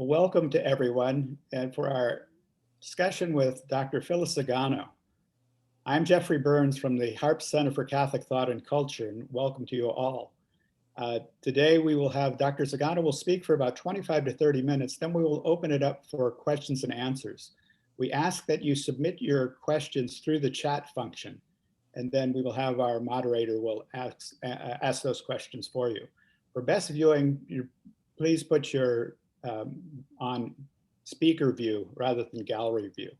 Well, welcome to everyone and for our discussion with Dr. Phyllis Zagano. I'm Jeffrey Burns from the Harp Center for Catholic Thought and Culture, and welcome to you all. Today we will have Dr. Zagano will speak for about 25 to 30 minutes, then we will open it up for questions and answers. We ask that you submit your questions through the chat function, and then we will have our moderator will ask those questions for you. For best viewing, please put your on speaker view rather than gallery view.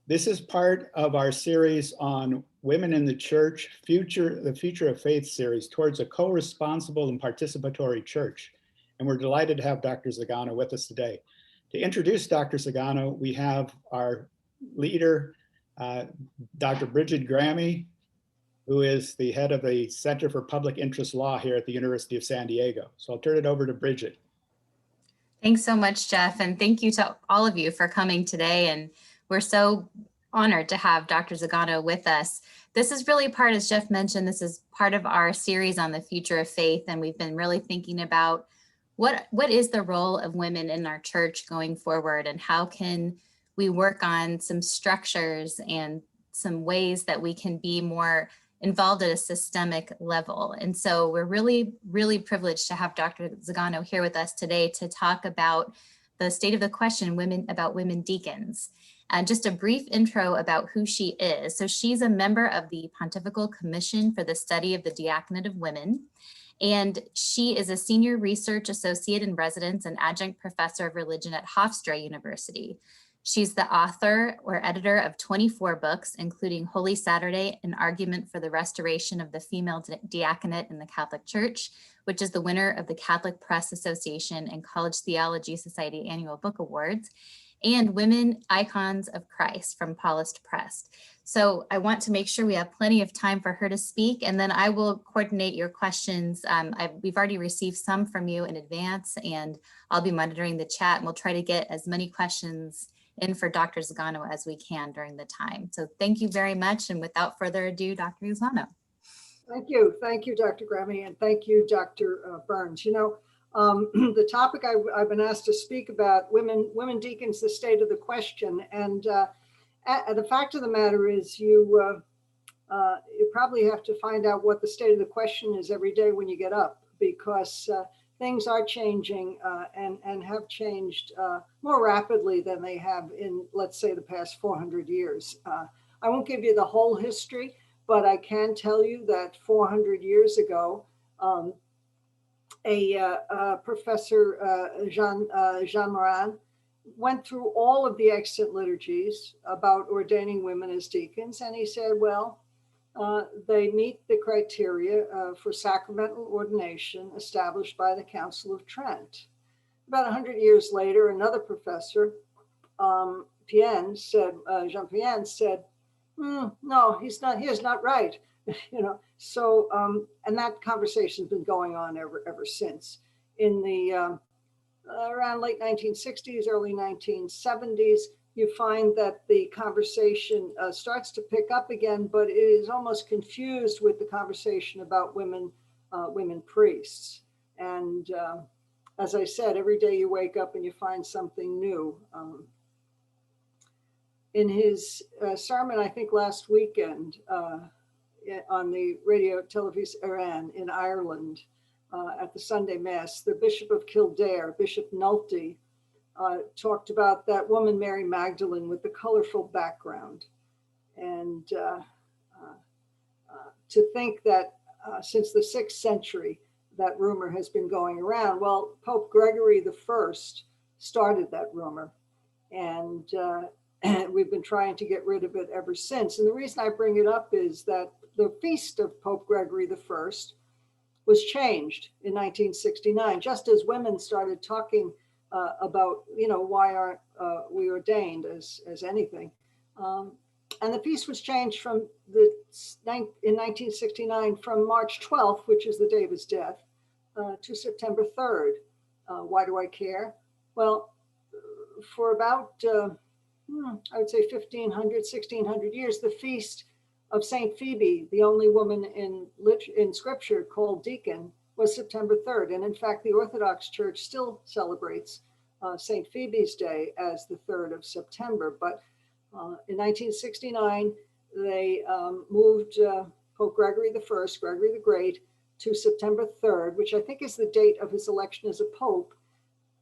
This is part of our series on Women in the Church, the Future of Faith series towards a co-responsible and participatory church. And we're delighted to have Dr. Zagano with us today. To introduce Dr. Zagano, we have our leader, Dr. Bridget Gramme, who is the head of the Center for Public Interest Law here at the University of San Diego. So I'll turn it over to Bridget. Thanks so much, Jeff, and thank you to all of you for coming today. And we're so honored to have Dr. Zagano with us. This is really part, as Jeff mentioned, this is part of our series on the future of faith, and we've been really thinking about what is the role of women in our church going forward, and how can we work on some structures and some ways that we can be more involved at a systemic level. And so we're really, really privileged to have Dr. Zagano here with us today to talk about the state of the question, about women deacons. And just a brief intro about who she is. So she's a member of the Pontifical Commission for the Study of the Diaconate of Women. And she is a senior research associate in residence and adjunct professor of religion at Hofstra University. She's the author or editor of 24 books, including Holy Saturday, An Argument for the Restoration of the Female Diaconate in the Catholic Church, which is the winner of the Catholic Press Association and College Theology Society Annual Book Awards, and Women Icons of Christ from Paulist Press. So I want to make sure we have plenty of time for her to speak, and then I will coordinate your questions. We've already received some from you in advance, and I'll be monitoring the chat, and we'll try to get as many questions in for Dr. Zagano as we can during the time. So thank you very much. And without further ado, Dr. Zagano. Thank you, Dr. Gramme, and thank you, Dr. Burns. You know, the topic I've been asked to speak about, women deacons, the state of the question. And the fact of the matter is you probably have to find out what the state of the question is every day when you get up, because things are changing and have changed more rapidly than they have in, let's say, the past 400 years. I won't give you the whole history, but I can tell you that 400 years ago, Professor Jean Morin went through all of the extant liturgies about ordaining women as deacons, and he said, well, they meet the criteria for sacramental ordination established by the Council of Trent. About 100 years later, another professor, Jean Pien said, no, he is not right. You know, so and that conversation's been going on ever since. In the around late 1960s, early 1970s, you find that the conversation starts to pick up again, but it is almost confused with the conversation about women priests. And as I said, every day you wake up and you find something new. In his sermon, I think last weekend on the radio television in Ireland at the Sunday Mass, the Bishop of Kildare, Bishop Nolte, talked about that woman, Mary Magdalene, with the colorful background. And to think that since the 6th century, that rumor has been going around. Well, Pope Gregory I started that rumor, and we've been trying to get rid of it ever since. And the reason I bring it up is that the feast of Pope Gregory I was changed in 1969, just as women started talking about, you know, why aren't we ordained as anything. And the feast was changed from in 1969 from March 12th, which is the day of his death, to September 3rd. Why do I care? Well, for about, I would say 1600 years, the feast of Saint Phoebe, the only woman in scripture called deacon, was September 3rd. And in fact, the Orthodox Church still celebrates St. Phoebe's Day as the 3rd of September. But in 1969, they moved Pope Gregory I, Gregory the Great, to September 3rd, which I think is the date of his election as a pope.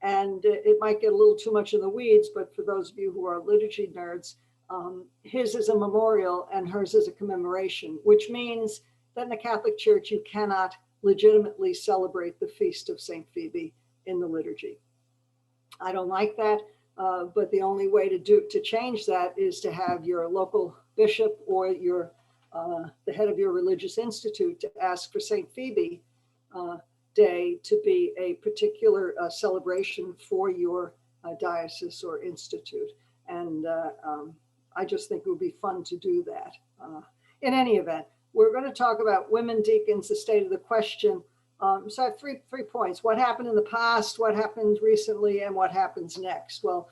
And it might get a little too much in the weeds, but for those of you who are liturgy nerds, his is a memorial and hers is a commemoration, which means that in the Catholic Church, you cannot legitimately celebrate the feast of St. Phoebe in the liturgy. I don't like that, but the only way to change that is to have your local bishop or the head of your religious institute to ask for St. Phoebe Day to be a particular celebration for your diocese or institute. And I just think it would be fun to do that. In any event, we're going to talk about women deacons, the state of the question. So I have three points. What happened in the past, what happened recently, and what happens next? Well,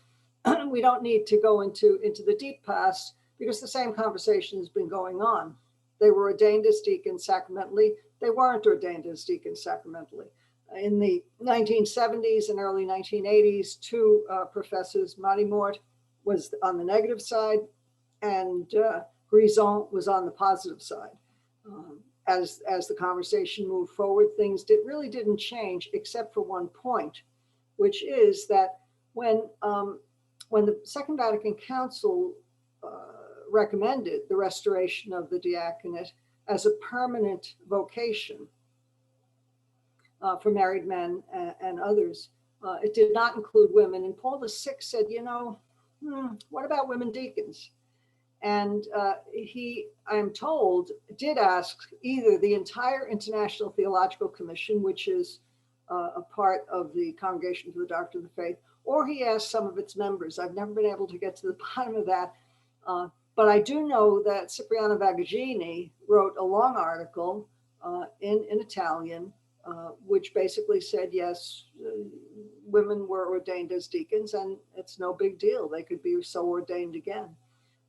we don't need to go into the deep past because the same conversation has been going on. They were ordained as deacons sacramentally. They weren't ordained as deacons sacramentally. In the 1970s and early 1980s, two professors, Mort was on the negative side and Grison was on the positive side. As the conversation moved forward, things really didn't change except for one point, which is that when the Second Vatican Council recommended the restoration of the diaconate as a permanent vocation for married men and others, it did not include women. And Paul VI said, what about women deacons? And he, I'm told, did ask either the entire International Theological Commission, which is a part of the Congregation for the Doctrine of the Faith, or he asked some of its members. I've never been able to get to the bottom of that. But I do know that Cipriano Vagaggini wrote a long article in Italian, which basically said, yes, women were ordained as deacons and it's no big deal. They could be so ordained again.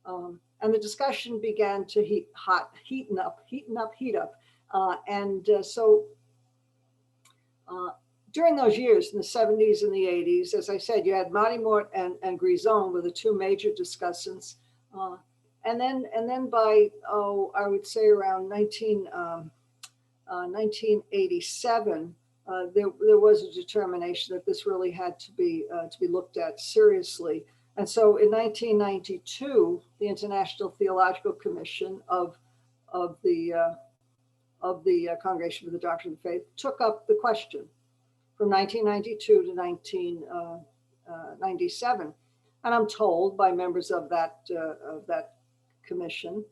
And the discussion began to heat up. So during those years in the 70s and the 80s, as I said, you had Mort and Grison were the two major discussants. And then by, I would say around 1987, there was a determination that this really had to be looked at seriously. And so in 1992, the International Theological Commission of the Congregation for the Doctrine of the Faith took up the question from 1992 to 1997. And I'm told by members of that commission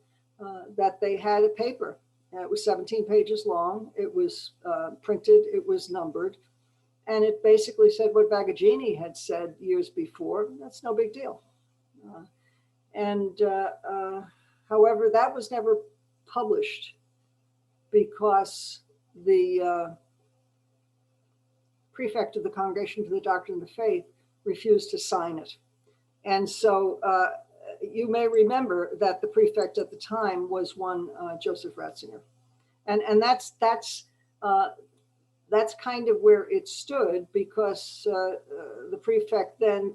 that they had a paper. It was 17 pages long. It was printed. It was numbered. And it basically said what Vagaggini had said years before. That's no big deal. However, that was never published because the prefect of the Congregation for the Doctrine of the Faith refused to sign it. And so you may remember that the prefect at the time was one Joseph Ratzinger. And that's kind of where it stood because the prefect then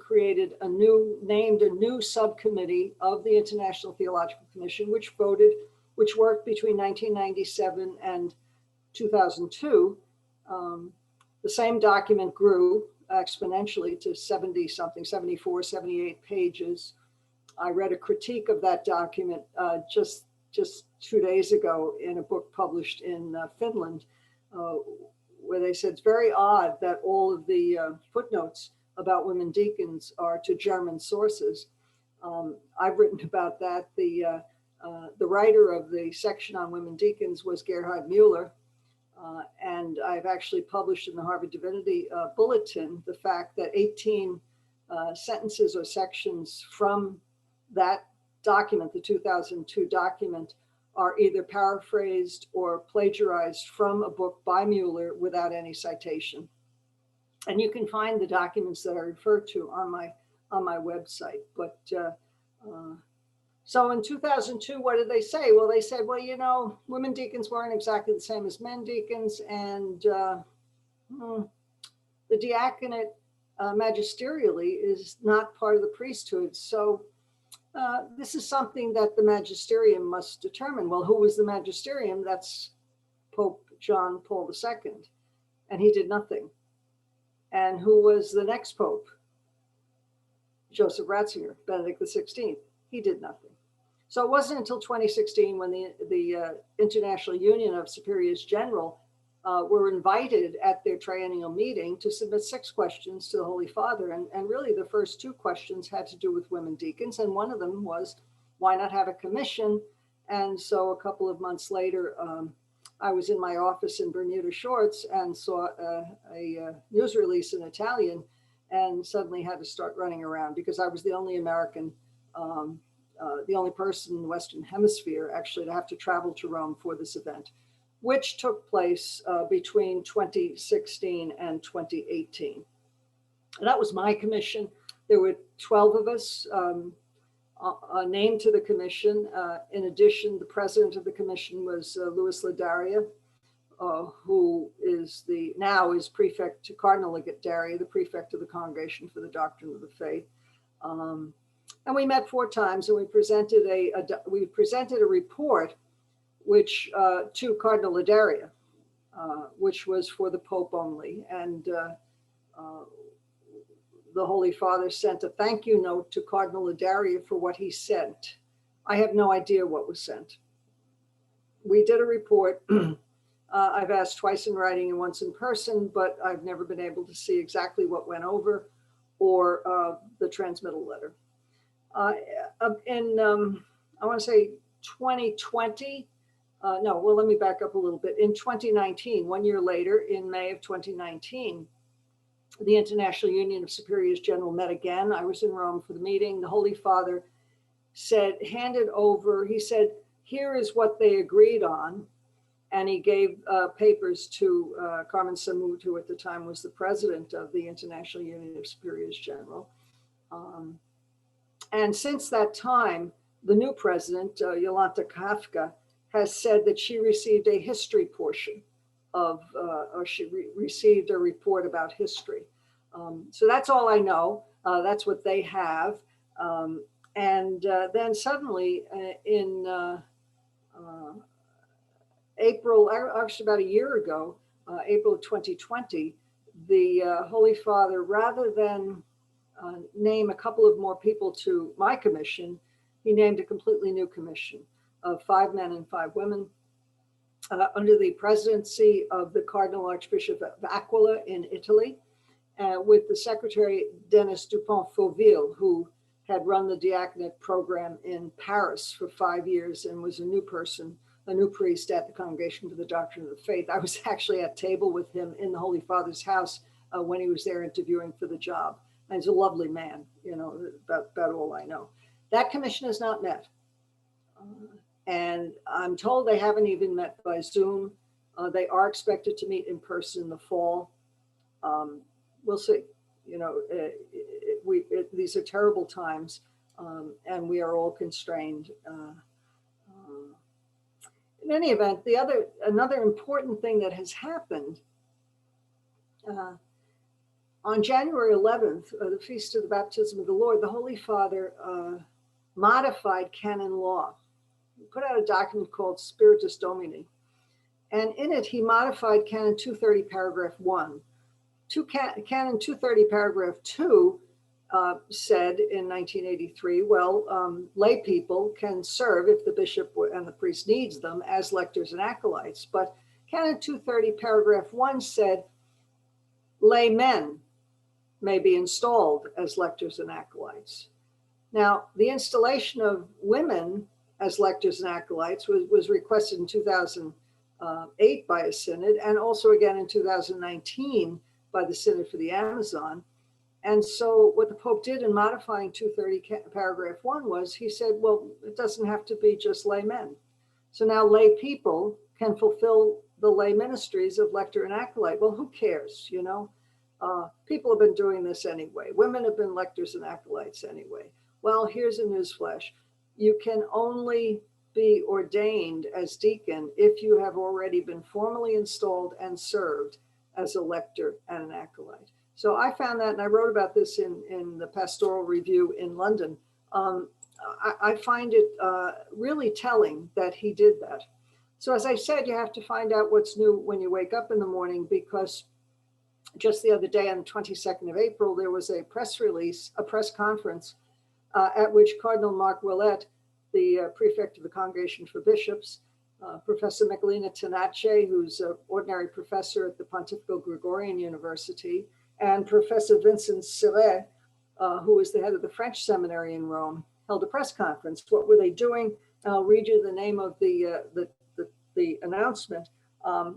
named a new subcommittee of the International Theological Commission, which worked between 1997 and 2002. The same document grew exponentially to 74, 78 pages. I read a critique of that document just 2 days ago in a book published in Finland, where they said it's very odd that all of the footnotes about women deacons are to German sources. I've written about that. The writer of the section on women deacons was Gerhard Müller. And I've actually published in the Harvard Divinity Bulletin the fact that 18 sentences or sections from that document, the 2002 document, are either paraphrased or plagiarized from a book by Müller without any citation. And you can find the documents that I refer to on my website. But so in 2002, what did they say? Well, they said, well, women deacons weren't exactly the same as men deacons, and the diaconate magisterially is not part of the priesthood. So this is something that the magisterium must determine. Well, who was the magisterium? That's Pope John Paul II, and he did nothing. And who was the next pope? Joseph Ratzinger, Benedict XVI. He did nothing. So it wasn't until 2016 when the International Union of Superiors General were invited at their triennial meeting to submit 6 questions to the Holy Father. And really the first 2 questions had to do with women deacons. And one of them was, why not have a commission? And so a couple of months later, I was in my office in Bermuda shorts and saw a news release in Italian, and suddenly had to start running around because I was the only American, the only person in the Western Hemisphere actually to have to travel to Rome for this event, which took place between 2016 and 2018. And that was my commission. There were 12 of us named to the commission. In addition, the president of the commission was Louis Ladaria, who is now is prefect to Cardinal Ladaria, the prefect of the Congregation for the Doctrine of the Faith. And we met 4 times, and we presented a report which to Cardinal Ladaria, which was for the Pope only. And the Holy Father sent a thank you note to Cardinal Ladaria for what he sent. I have no idea what was sent. We did a report. I've asked twice in writing and once in person, but I've never been able to see exactly what went over or the transmittal letter. I want to say 2020, let me back up a little bit. In 2019, 1 year later, in May of 2019, the International Union of Superiors General met again. I was in Rome for the meeting. The Holy Father handed over, he said, here is what they agreed on. And he gave papers to Carmen Samud, who at the time was the president of the International Union of Superiors General. And since that time, the new president, Jolanta Kafka, has said that she received a history portion of, or she received a report about history. So that's all I know. That's what they have. And then suddenly in April, actually about a year ago, April of 2020, the Holy Father, rather than name a couple of more people to my commission, he named a completely new commission of 5 men and 5 women under the presidency of the Cardinal Archbishop of Aquila in Italy, with the Secretary Denis Dupont-Fauville, who had run the Diaconate program in Paris for 5 years and was a new person, a new priest at the Congregation for the Doctrine of the Faith. I was actually at table with him in the Holy Father's house when he was there interviewing for the job. And he's a lovely man, you know, about all I know. That commission has not met. And I'm told they haven't even met by Zoom. They are expected to meet in person in the fall. We'll see. You know, these are terrible times, and we are all constrained. In any event, another important thing that has happened on January 11th, the Feast of the Baptism of the Lord, the Holy Father modified canon law. He put out a document called Spiritus Domini, and in it he modified Canon 230, paragraph 1. Canon 230, paragraph 2 said in 1983, lay people can serve if the bishop and the priest needs them as lectors and acolytes. But Canon 230, paragraph 1 said lay men may be installed as lectors and acolytes. Now, the installation of women as lectors and acolytes was requested in 2008 by a synod, and also again in 2019 by the Synod for the Amazon. And so what the Pope did in modifying 230 paragraph 1 was he said, well, it doesn't have to be just lay men. So now lay people can fulfill the lay ministries of lector and acolyte. Well, who cares, you know? People have been doing this anyway. Women have been lectors and acolytes anyway. Well, here's a newsflash. You can only be ordained as deacon if you have already been formally installed and served as a lector and an acolyte. So I found that, and I wrote about this in the Pastoral Review in London. I find it really telling that he did that. So as I said, you have to find out what's new when you wake up in the morning, because just the other day on the 22nd of April, there was a press release, a press conference at which Cardinal Mark Willett, the prefect of the Congregation for Bishops, Professor Michelina Tenace, who's an ordinary professor at the Pontifical Gregorian University, and Professor Vincent Serret, who is the head of the French seminary in Rome, held a press conference. What were they doing? I'll read you the name of the announcement.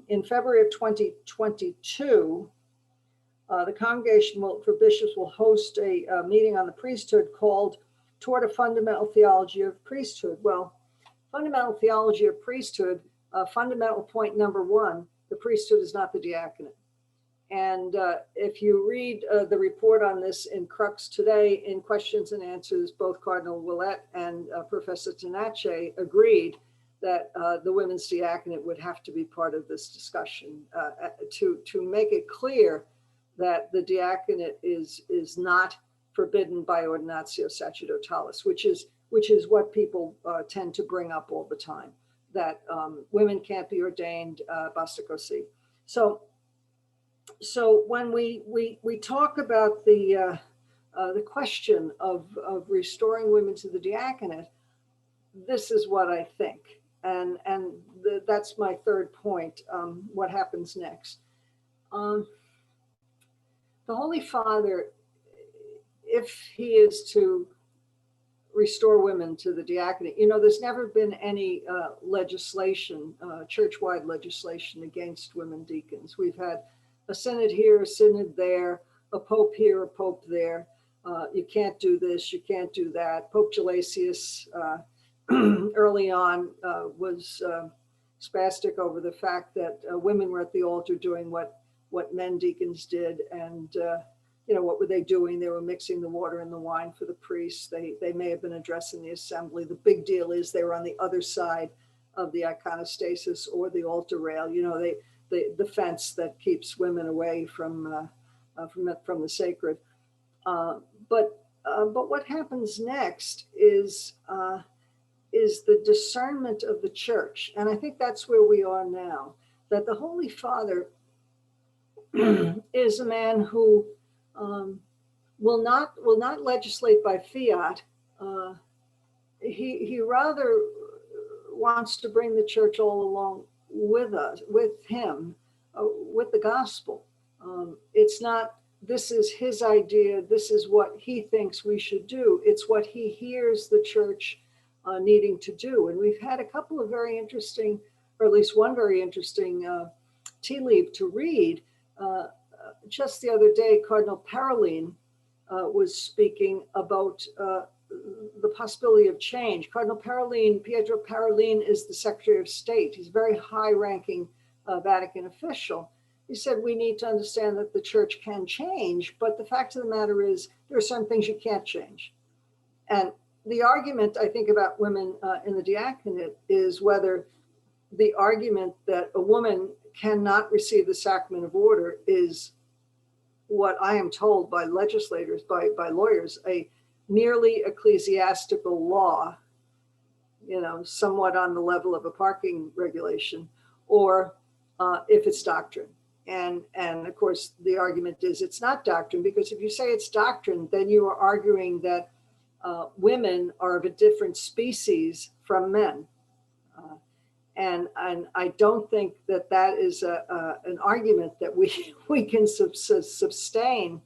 In February of 2022, the Congregation for Bishops will host a meeting on the priesthood called Toward a Fundamental Theology of Priesthood. Well, fundamental theology of priesthood, fundamental point number one, the priesthood is not the diaconate. And if you read the report on this in Crux today, in questions and answers, both Cardinal Willett and Professor Tenace agreed that the women's diaconate would have to be part of this discussion to make it clear that the diaconate is not forbidden by ordinatio sacerdotalis, which is what people tend to bring up all the time, that women can't be ordained basta così. So when we talk about the question of restoring women to the diaconate, this is what I think, and that's my third point. What happens next? The Holy Father, if he is to restore women to the diaconate, there's never been any legislation, church-wide legislation against women deacons. We've had a synod here, a synod there, a pope here, a pope there. You can't do this, you can't do that. Pope Gelasius early on was spastic over the fact that women were at the altar doing what men deacons did. And what were they doing? They were mixing the water and the wine for the priests. They may have been addressing the assembly. The big deal is they were on the other side of the iconostasis or the altar rail. The fence that keeps women away from the sacred. But what happens next is the discernment of the church, and I think that's where we are now. That the Holy Father is a man who will not legislate by fiat. He rather wants to bring the church all along with us, with him, with the gospel. It's not, this is his idea, this is what he thinks we should do. It's what he hears the church needing to do. And we've had a couple of very interesting, or at least one very interesting tea leaf to read. Just the other day, Cardinal Parolin was speaking about the possibility of change. Cardinal Parolin, Pietro Parolin, is the Secretary of State. He's a very high-ranking Vatican official. He said, we need to understand that the church can change, but the fact of the matter is there are some things you can't change. And the argument, I think, about women in the diaconate is whether the argument that a woman cannot receive the sacrament of order is what I am told by legislators, by lawyers, a merely ecclesiastical law, somewhat on the level of a parking regulation, or if it's doctrine. And of course, the argument is it's not doctrine, because if you say it's doctrine, then you are arguing that women are of a different species from men. And I don't think that is an argument that we can sustain,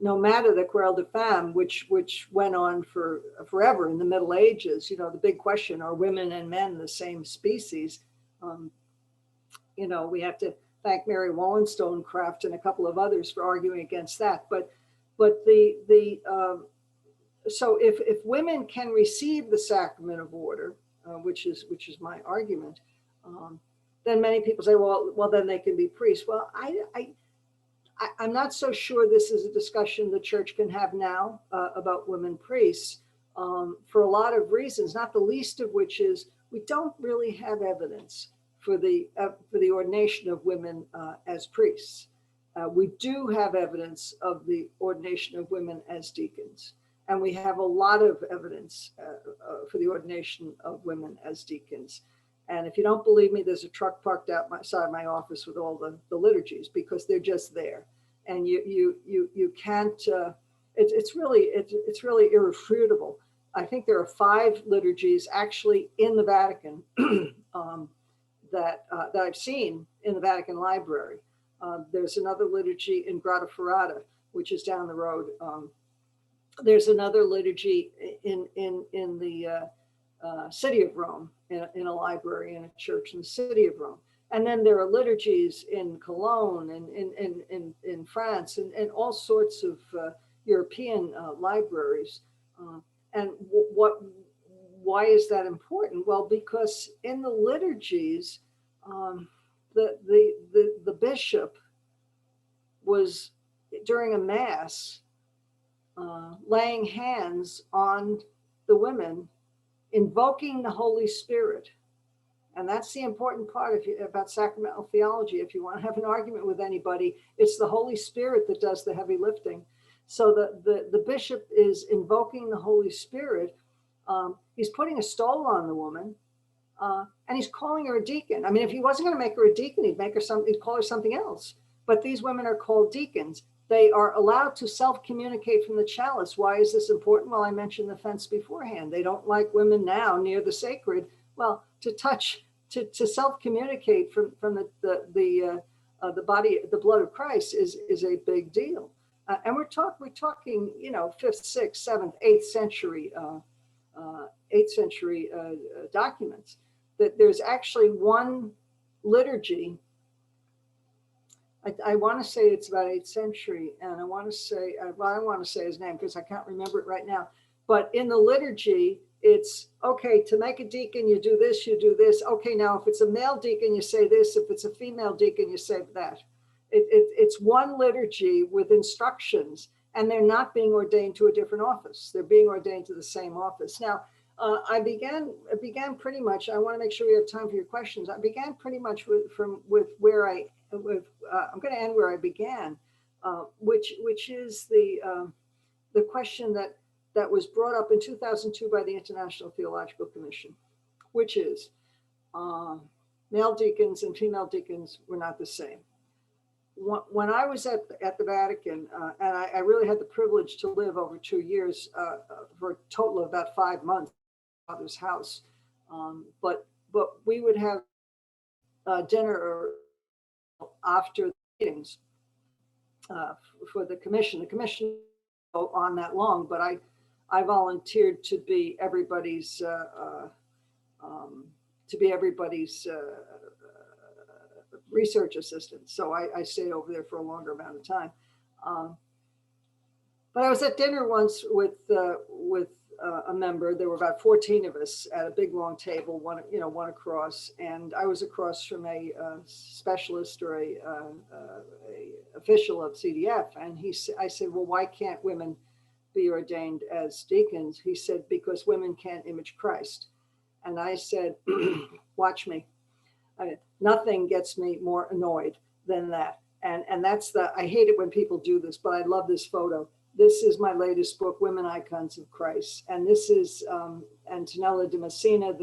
no matter the Querelle de Femme, which went on for forever in the Middle Ages. The big question, are women and men the same species? We have to thank Mary Wollstonecraft and a couple of others for arguing against that. So if women can receive the sacrament of order, which is my argument, then many people say, well, then they can be priests. Well, I'm not so sure this is a discussion the church can have now about women priests for a lot of reasons, not the least of which is we don't really have evidence for the ordination of women as priests. We do have evidence of the ordination of women as deacons. And we have a lot of evidence for the ordination of women as deacons. And if you don't believe me, there's a truck parked outside my office with all the liturgies, because they're just there. And you can't, it's really irrefutable. I think there are 5 liturgies actually in the Vatican that I've seen in the Vatican Library. There's another liturgy in Grata Ferrata, which is down the road. There's another liturgy in the city of Rome, in a library, in a church in the city of Rome. And then there are liturgies in Cologne and in France and all sorts of European libraries. And why is that important? Well, because in the liturgies, the bishop was, during a mass, laying hands on the women, invoking the Holy Spirit. And that's the important part about sacramental theology. If you want to have an argument with anybody, it's the Holy Spirit that does the heavy lifting. So the bishop is invoking the Holy Spirit. He's putting a stole on the woman, and he's calling her a deacon. I mean, if he wasn't going to make her a deacon, he'd call her something else. But these women are called deacons. They are allowed to self-communicate from the chalice. Why is this important? Well, I mentioned the fence beforehand. They don't like women now near the sacred. Well, to touch, to self-communicate from the body, the blood of Christ is a big deal. And we're talking, 5th, 6th, 7th, 8th century documents. That there's actually one liturgy. I want to say it's about 8th century, and I want to say, well, I don't want to say his name because I can't remember it right now. But in the liturgy, it's okay, to make a deacon, you do this, you do this. Okay, now if it's a male deacon, you say this. If it's a female deacon, you say that. It's one liturgy with instructions, and they're not being ordained to a different office. They're being ordained to the same office. Now, I began pretty much, I want to make sure we have time for your questions. I began pretty much I'm going to end where I began, which is the question that was brought up in 2002 by the International Theological Commission, which is male deacons and female deacons were not the same. When I was at the Vatican, and I really had the privilege to live over 2 years for a total of about 5 months at my father's house, but we would have dinner after the meetings for the commission. The commission didn't go on that long, but I volunteered to be everybody's research assistant. So I stayed over there for a longer amount of time. But I was at dinner once with a member. There were about 14 of us at a big long table, one across, and I was across from a specialist or a official of CDF. And I said, well, why can't women be ordained as deacons? He said, because women can't image Christ. And I said, watch me. Nothing gets me more annoyed than that. And that's I hate it when people do this, but I love this photo. This is my latest book, Women Icons of Christ. And this is Antonella de Messina,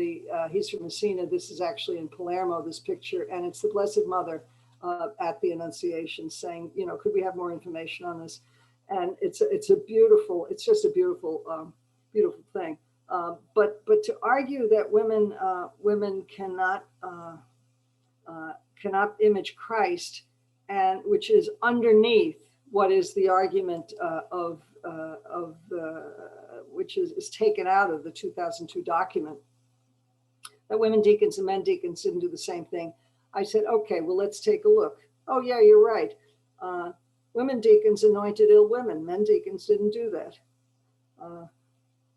he's from Messina. This is actually in Palermo, this picture. And it's the Blessed Mother at the Annunciation saying, could we have more information on this? And it's just a beautiful thing. But to argue that women cannot image Christ, and which is underneath what is the argument which is taken out of the 2002 document, that women deacons and men deacons didn't do the same thing. I said, okay, well, let's take a look. Oh yeah, you're right. Women deacons anointed ill women. Men deacons didn't do that.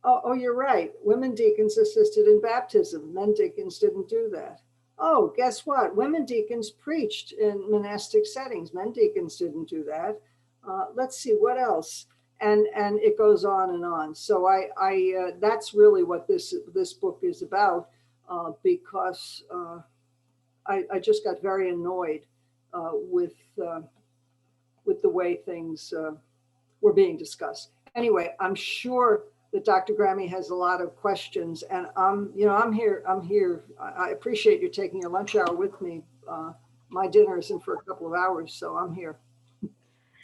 Oh, you're right. Women deacons assisted in baptism. Men deacons didn't do that. Oh, guess what? Women deacons preached in monastic settings. Men deacons didn't do that. Let's see what else. And it goes on and on. So that's really what this book is about, because I just got very annoyed with with the way things were being discussed. Anyway, I'm sure that Dr. Gramme has a lot of questions, and I'm here. I appreciate you taking your lunch hour with me. My dinner is in for a couple of hours, so I'm here.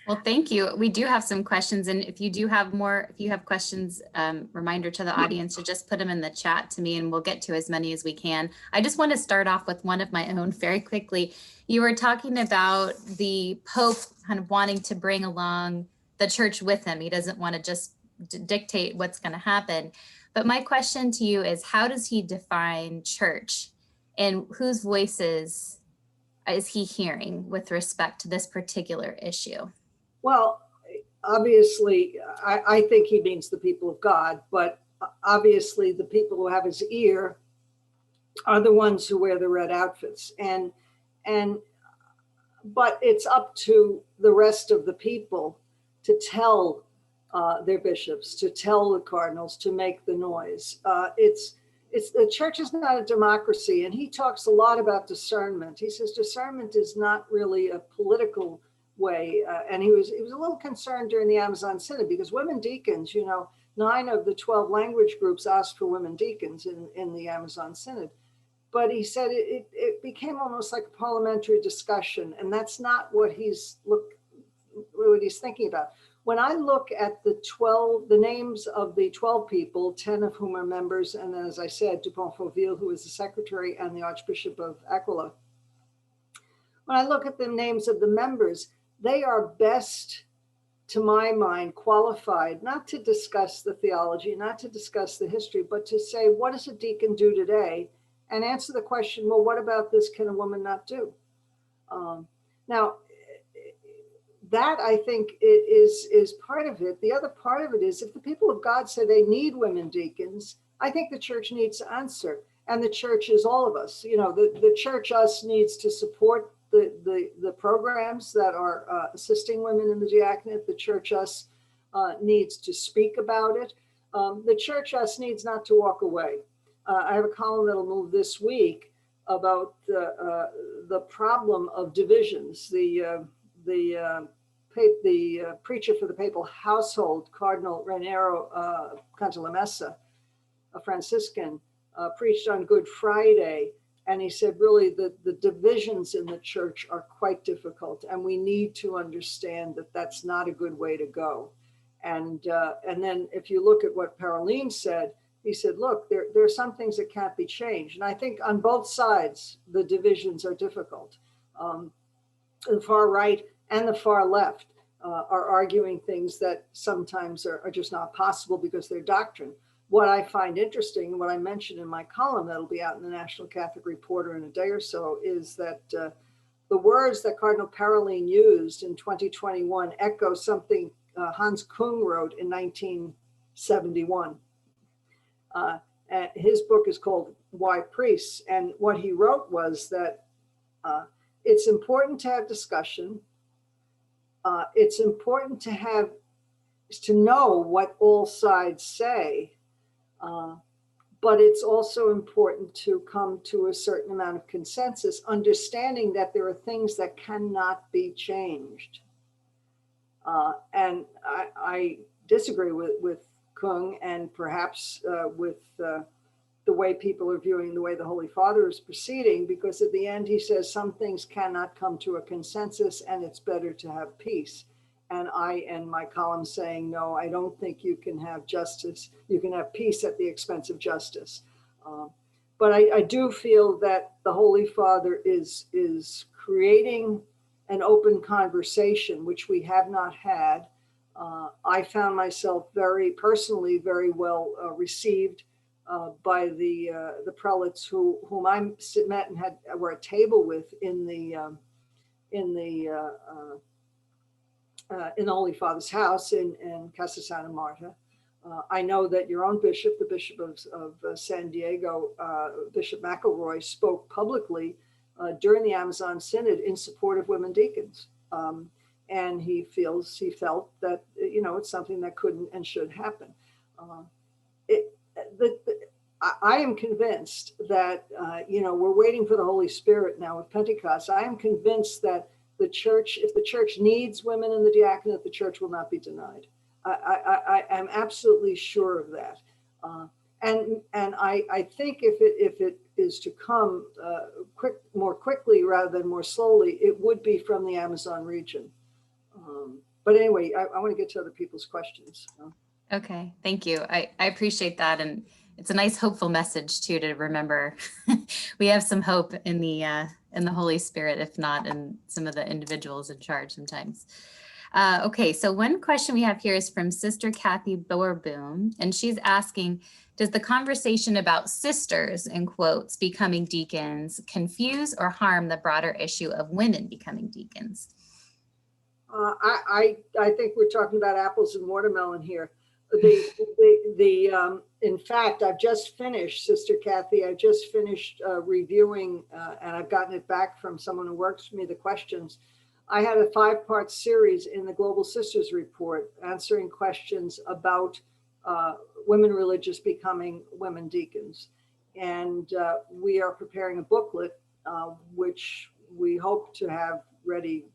Well, thank you. We do have some questions, and if you have questions, reminder to the audience to just put them in the chat to me, and we'll get to as many as we can. I just want to start off with one of my own very quickly. You were talking about the Pope kind of wanting to bring along the church with him. He doesn't want to just dictate what's going to happen. But my question to you is, how does he define church, and whose voices is he hearing with respect to this particular issue? Well, obviously, I think he means the people of God, but obviously the people who have his ear are the ones who wear the red outfits. But it's up to the rest of the people to tell their bishops, to tell the cardinals, to make the noise. The church is not a democracy, and he talks a lot about discernment. He says discernment is not really a political way, and he was a little concerned during the Amazon Synod because women deacons, 9 of the 12 language groups asked for women deacons in the Amazon Synod. But he said it became almost like a parliamentary discussion, and that's not what he's thinking about. When I look at the names of the 12 people, 10 of whom are members, and then, as I said, Dupont-Fauville, who is the secretary, and the Archbishop of Aquila. When I look at the names of the members, they are best, to my mind, qualified not to discuss the theology, not to discuss the history, but to say, what does a deacon do today? And answer the question, well, what about this can a woman not do? Now, that I think is part of it. The other part of it is if the people of God say they need women deacons, I think the church needs to answer. And the church is all of us. The church us needs to support the programs that are assisting women in the diaconate. The church us needs to speak about it. The church us needs not to walk away. I have a column that'll move this week about the problem of divisions. The preacher for the papal household, Cardinal Raniero Cantalamessa, a Franciscan, preached on Good Friday, and he said, really, the divisions in the church are quite difficult, and we need to understand that that's not a good way to go. And then if you look at what Paroline said, he said, look, there are some things that can't be changed. And I think on both sides, the divisions are difficult. The far right and the far left are arguing things that sometimes are just not possible because they're doctrine. What I find interesting, and what I mentioned in my column that'll be out in the National Catholic Reporter in a day or so, is that the words that Cardinal Paroline used in 2021 echo something Hans Kung wrote in 1971. And his book is called Why Priests? And what he wrote was that it's important to have discussion. It's important to know what all sides say, but it's also important to come to a certain amount of consensus, understanding that there are things that cannot be changed. And I disagree with Kung, and perhaps with the way people are viewing the way the Holy Father is proceeding, because at the end he says some things cannot come to a consensus and it's better to have peace. And I end my column saying, no, I don't think you can have justice. You can have peace at the expense of justice. But I do feel that the Holy Father is creating an open conversation, which we have not had. I found myself very well received by the prelates whom I met and were at table with in the Holy Father's house in Casa Santa Marta. I know that your own bishop, the Bishop of San Diego, Bishop McElroy, spoke publicly during the Amazon Synod in support of women deacons. And he felt that, it's something that could and should happen. I am convinced that, we're waiting for the Holy Spirit now with Pentecost. I am convinced that the church, if the church needs women in the diaconate, the church will not be denied. I am absolutely sure of that. And I think if it is to come more quickly rather than more slowly, it would be from the Amazon region. But anyway, I want to get to other people's questions. Okay, thank you. I appreciate that. And it's a nice hopeful message too, to remember we have some hope in the Holy Spirit, if not in some of the individuals in charge sometimes. Okay, so one question we have here is from Sister Kathy Boerboom, and she's asking, does the conversation about sisters, in quotes, becoming deacons confuse or harm the broader issue of women becoming deacons? I think we're talking about apples and watermelon here. In fact, I've just finished, Sister Kathy, I just finished reviewing, and I've gotten it back from someone who works for me, the questions. I had a 5-part series in the Global Sisters Report answering questions about women religious becoming women deacons. And we are preparing a booklet, which we hope to have ready,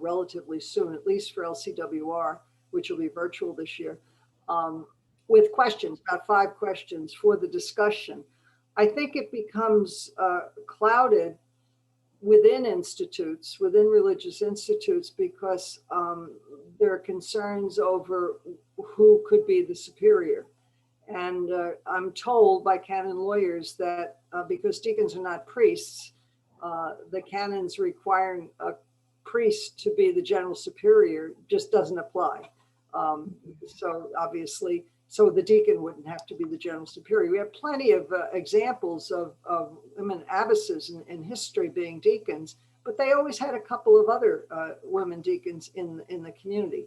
relatively soon, at least for LCWR, which will be virtual this year, with questions, about 5 questions for the discussion. I think it becomes clouded within institutes, within religious institutes, because there are concerns over who could be the superior. And I'm told by canon lawyers that because deacons are not priests, the canons requiring a priest to be the general superior just doesn't apply. So obviously, so the deacon wouldn't have to be the general superior. We have plenty of examples of women abbesses in history being deacons, but they always had a couple of other women deacons in the community.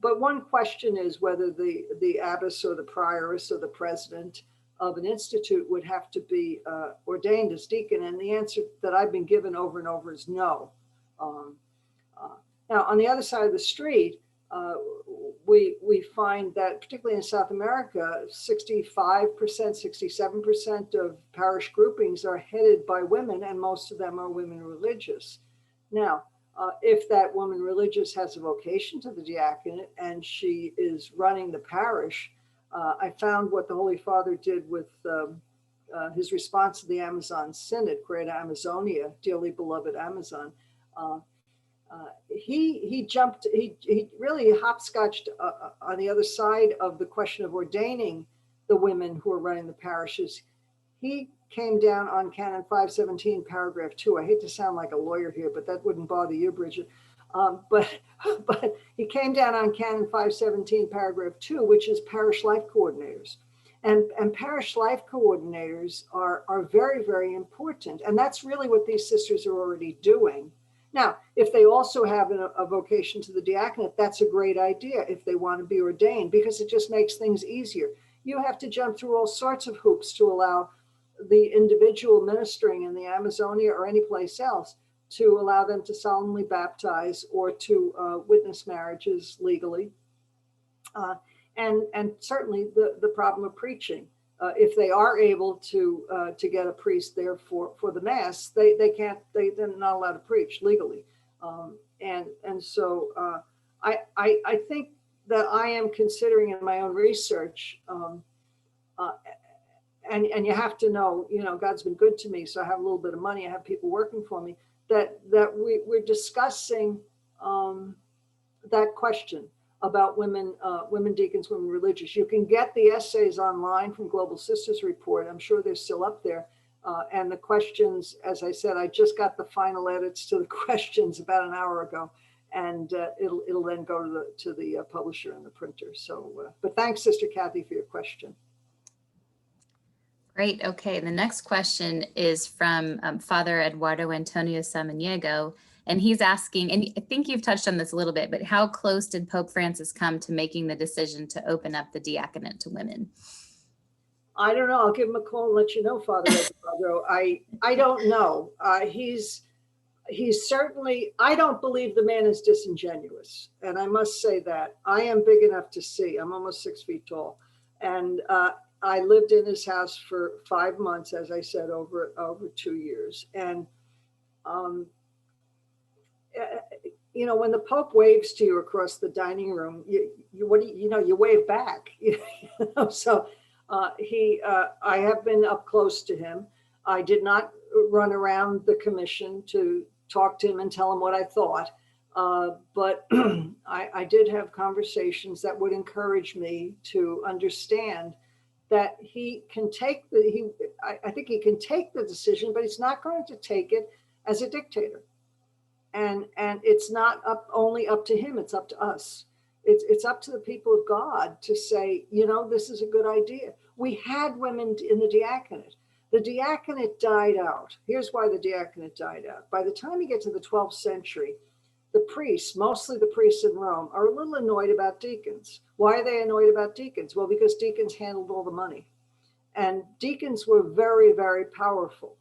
But one question is whether the abbess or the prioress or the president of an institute would have to be ordained as deacon. And the answer that I've been given over and over is no. Now, on the other side of the street, we find that particularly in South America, 65%, 67% of parish groupings are headed by women, and most of them are women religious. Now, if that woman religious has a vocation to the diaconate and she is running the parish, I found what the Holy Father did with his response to the Amazon Synod, Great Amazonia, dearly beloved Amazon. He really hopscotched on the other side of the question of ordaining the women who are running the parishes. He came down on Canon 517, paragraph 2. I hate to sound like a lawyer here, but that wouldn't bother you, Bridget. But he came down on Canon 517, paragraph 2, which is parish life coordinators. And parish life coordinators are very, very important. And that's really what these sisters are already doing. Now, if they also have a vocation to the diaconate, that's a great idea if they want to be ordained, because it just makes things easier. You have to jump through all sorts of hoops to allow the individual ministering in the Amazonia or any place else to allow them to solemnly baptize or to witness marriages legally. And certainly the problem of preaching. If they are able to get a priest there for the mass, they're not allowed to preach legally. And so I think that I am considering in my own research, and you have to know, God's been good to me, so I have a little bit of money, I have people working for me, that we're discussing that question about women deacons, women religious. You can get the essays online from Global Sisters Report. I'm sure they're still up there. And the questions, as I said, I just got the final edits to the questions about an hour ago, and it'll then go to the publisher and the printer. So, but thanks, Sister Kathy, for your question. Great. Okay. The next question is from Father Eduardo Antonio Samaniego. And he's asking, and I think you've touched on this a little bit, but how close did Pope Francis come to making the decision to open up the diaconate to women? I don't know. I'll give him a call and let you know, Father Eduardo. I don't know. He's certainly, I don't believe the man is disingenuous. And I must say that. I am big enough to see. I'm almost 6 feet tall. And I lived in his house for 5 months, as I said, over 2 years. And when the Pope waves to you across the dining room, you wave back. So I have been up close to him. I did not run around the commission to talk to him and tell him what I thought. But I did have conversations that would encourage me to understand that he can take I think he can take the decision, but he's not going to take it as a dictator. And it's not only up to him, it's up to us. It's up to the people of God to say, this is a good idea. We had women in the diaconate. The diaconate died out. Here's why the diaconate died out. By the time you get to the 12th century, the priests, mostly the priests in Rome, are a little annoyed about deacons. Why are they annoyed about deacons? Well, because deacons handled all the money. And deacons were very, very powerful.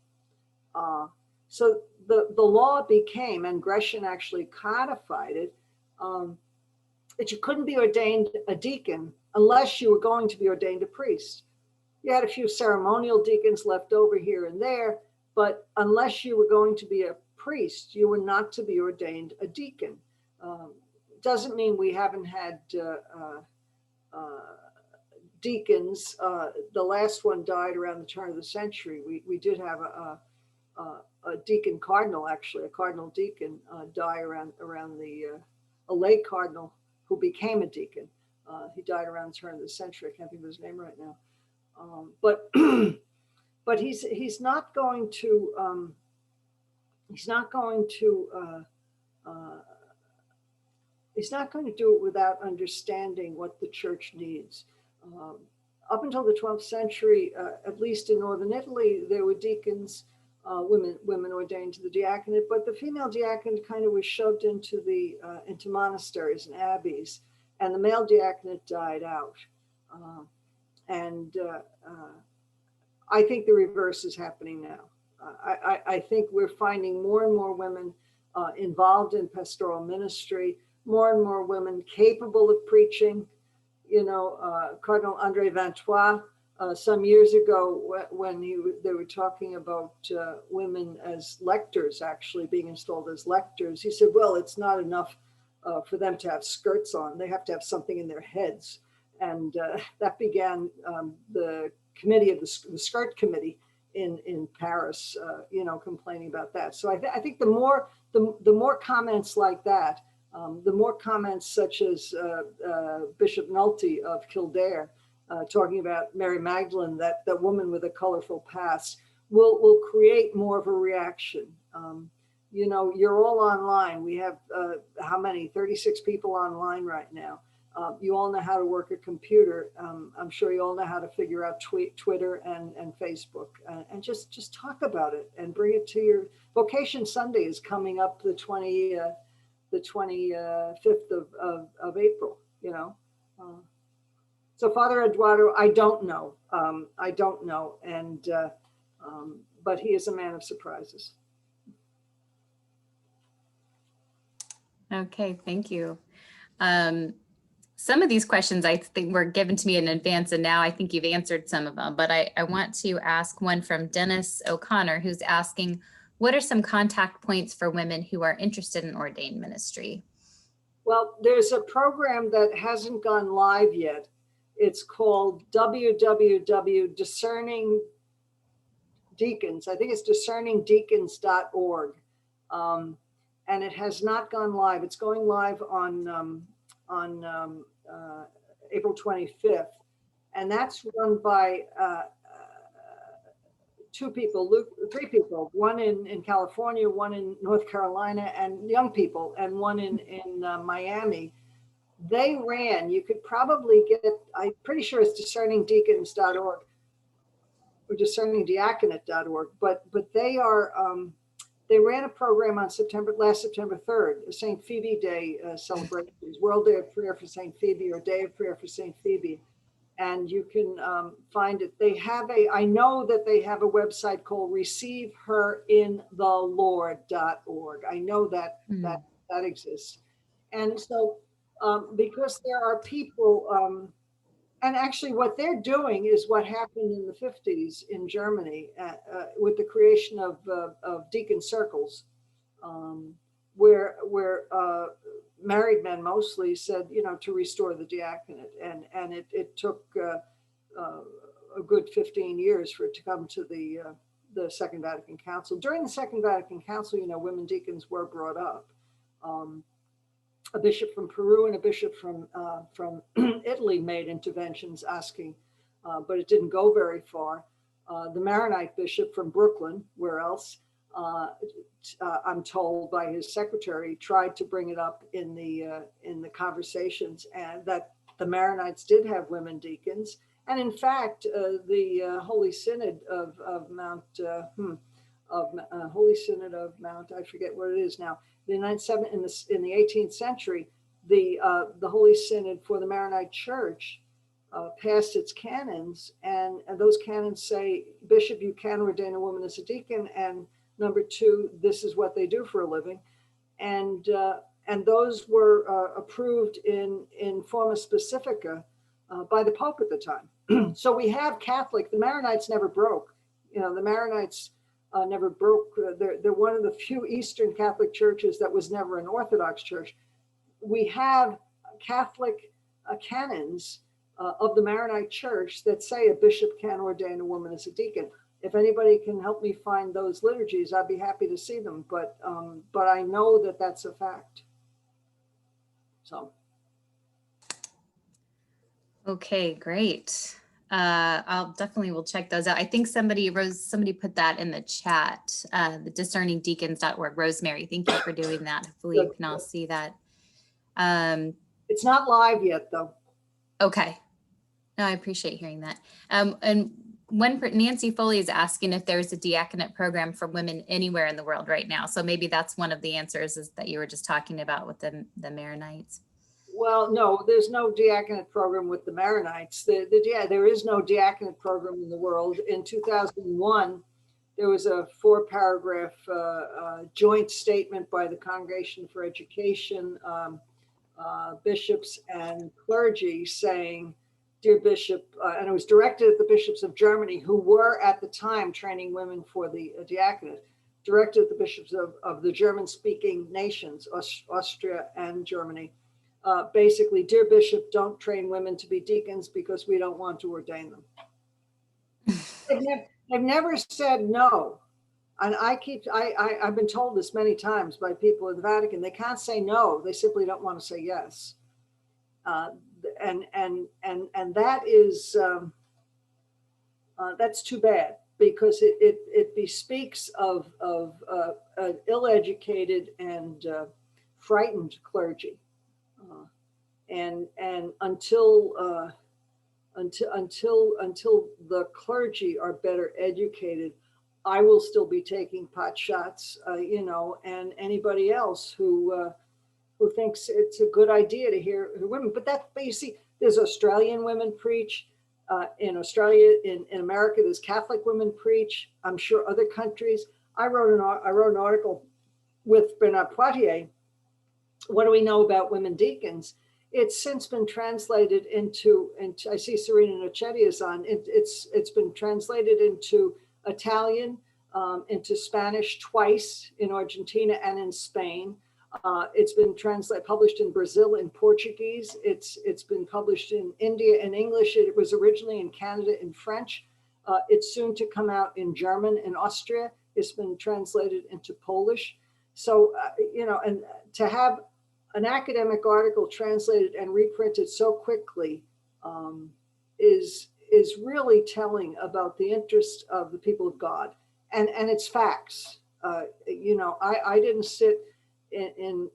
So the law became, and Gresham actually codified it, that you couldn't be ordained a deacon unless you were going to be ordained a priest. You had a few ceremonial deacons left over here and there, but unless you were going to be a priest, you were not to be ordained a deacon. Doesn't mean we haven't had deacons. The last one died around the turn of the century. We did have a deacon cardinal, actually, a cardinal deacon die around a lay cardinal who became a deacon. He died around the turn of the century. I can't think of his name right now. But he's not going to do it without understanding what the church needs. Up until the 12th century, at least in northern Italy, there were deacons, women ordained to the diaconate, but the female diaconate kind of was shoved into monasteries and abbeys, and the male diaconate died out. I think the reverse is happening now. I think we're finding more and more women involved in pastoral ministry, more and more women capable of preaching. Cardinal André Vantois, some years ago, when they were talking about women as lectors, actually being installed as lectors, he said, well, it's not enough for them to have skirts on. They have to have something in their heads. And that began the committee of the skirt committee in Paris, complaining about that. So I think the more comments like that, the more comments such as Bishop Nolte of Kildare talking about Mary Magdalene, that woman with a colorful past, will create more of a reaction. You're all online. We have how many? 36 people online right now. You all know how to work a computer. I'm sure you all know how to figure out Twitter and Facebook, and just talk about it and bring it to your Vocation Sunday is coming up the 25th of April. So Father Eduardo, I don't know, and but he is a man of surprises. Okay, thank you. Some of these questions I think were given to me in advance, and now I think you've answered some of them, but I want to ask one from Dennis O'Connor, who's asking, what are some contact points for women who are interested in ordained ministry? Well, there's a program that hasn't gone live yet. It's called www.discerningdeacons. I think it's discerningdeacons.org. And it has not gone live. It's going live on April 25th. And that's run by three people, one in California, one in North Carolina, and young people, and one in Miami. They ran, you could probably get, I'm pretty sure it's discerningdeacons.org or discerningdiaconate.org, but they are, they ran a program on last September 3rd, St. Phoebe Day celebrations, World Day of Prayer for St. Phoebe or Day of Prayer for St. Phoebe. And you can find it. They have I know that they have a website called ReceiveHerInTheLord.org. I know that that exists. And so because there are people, and actually what they're doing is what happened in the 50s in Germany with the creation of deacon circles. where married men mostly said, to restore the diaconate, and it took a good 15 years for it to come to the Second Vatican Council. During the Second Vatican Council, women deacons were brought up. A bishop from Peru and a bishop from Italy made interventions asking, but it didn't go very far. The Maronite bishop from Brooklyn, where else, I'm told by his secretary, tried to bring it up in the conversations, and that the Maronites did have women deacons. And in fact, the Holy Synod of Mount, Holy Synod of Mount, I forget what it is now, in the 18th century, the Holy Synod for the Maronite Church passed its canons, and those canons say, Bishop, you can ordain a woman as a deacon, and number two, this is what they do for a living. And those were approved in forma specifica by the Pope at the time. So we have Catholic, the Maronites never broke. The Maronites never broke. They're one of the few Eastern Catholic churches that was never an Orthodox church. We have Catholic canons of the Maronite Church that say a bishop can ordain a woman as a deacon. If anybody can help me find those liturgies, I'd be happy to see them. But I know that that's a fact. So. Okay, great. I'll definitely will check those out. I think somebody put that in the chat, the discerningdeacons.org. Rosemary, thank you for doing that. Hopefully you can all see that. It's not live yet though. Okay. No, I appreciate hearing that. And Nancy Foley is asking if there's a diaconate program for women anywhere in the world right now. So maybe that's one of the answers, is that you were just talking about with the Maronites. Well, no, there's no diaconate program with the Maronites. There is no diaconate program in the world. In 2001, there was a 4-paragraph joint statement by the Congregation for Education, bishops and clergy saying, dear Bishop, and it was directed at the bishops of Germany, who were at the time training women for the diaconate, directed at the bishops of the German-speaking nations, Austria and Germany. Basically, dear Bishop, don't train women to be deacons because we don't want to ordain them. They've never said no. And I've been told this many times by people in the Vatican. They can't say no. They simply don't want to say yes. And that is, that's too bad, because it bespeaks of an ill-educated and frightened clergy. And until the clergy are better educated, I will still be taking pot shots, and anybody else who thinks it's a good idea to hear women. But you see, there's Australian women preach in Australia, in America. There's Catholic women preach. I'm sure other countries. I wrote an article with Bernard Poitier. What do we know about women deacons? It's since been translated into, and I see Serena Nocetti is on. It's been translated into Italian, into Spanish twice, in Argentina and in Spain. It's been published in Brazil in Portuguese. It's been published in India in English. It was originally in Canada in French. It's soon to come out in German in Austria. It's been translated into Polish. So, and to have an academic article translated and reprinted so quickly is really telling about the interest of the people of God, and it's facts. I didn't sit in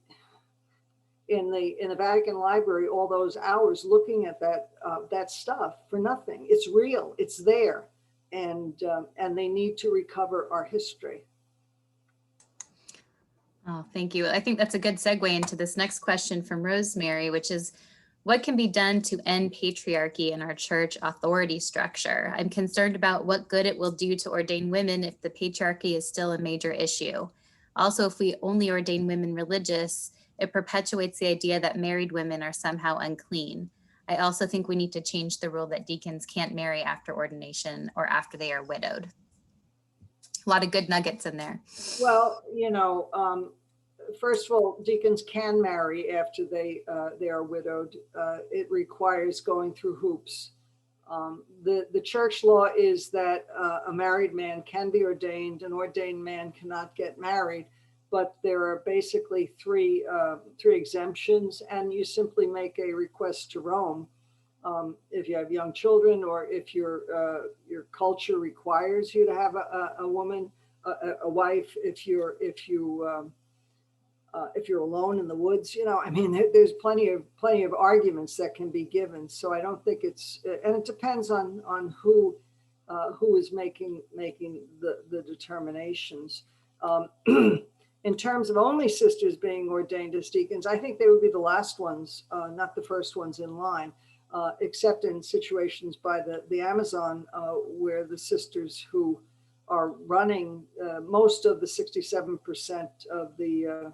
the Vatican Library all those hours looking at that stuff for nothing. It's real. It's there, and they need to recover our history. Oh, thank you. I think that's a good segue into this next question from Rosemary, which is, what can be done to end patriarchy in our church authority structure? I'm concerned about what good it will do to ordain women if the patriarchy is still a major issue. Also, if we only ordain women religious, it perpetuates the idea that married women are somehow unclean. I also think we need to change the rule that deacons can't marry after ordination or after they are widowed. A lot of good nuggets in there. Well, first of all, deacons can marry after they are widowed. It requires going through hoops. The church law is that a married man can be ordained. An ordained man cannot get married, but there are basically three exemptions, and you simply make a request to Rome if you have young children, or if your culture requires you to have a woman, a wife. If you're alone in the woods, I mean, there's plenty of arguments that can be given. So I don't think it's, and it depends on who is making the determinations. In terms of only sisters being ordained as deacons, I think they would be the last ones, not the first ones in line, except in situations by the Amazon, where the sisters who are running most of the 67% of the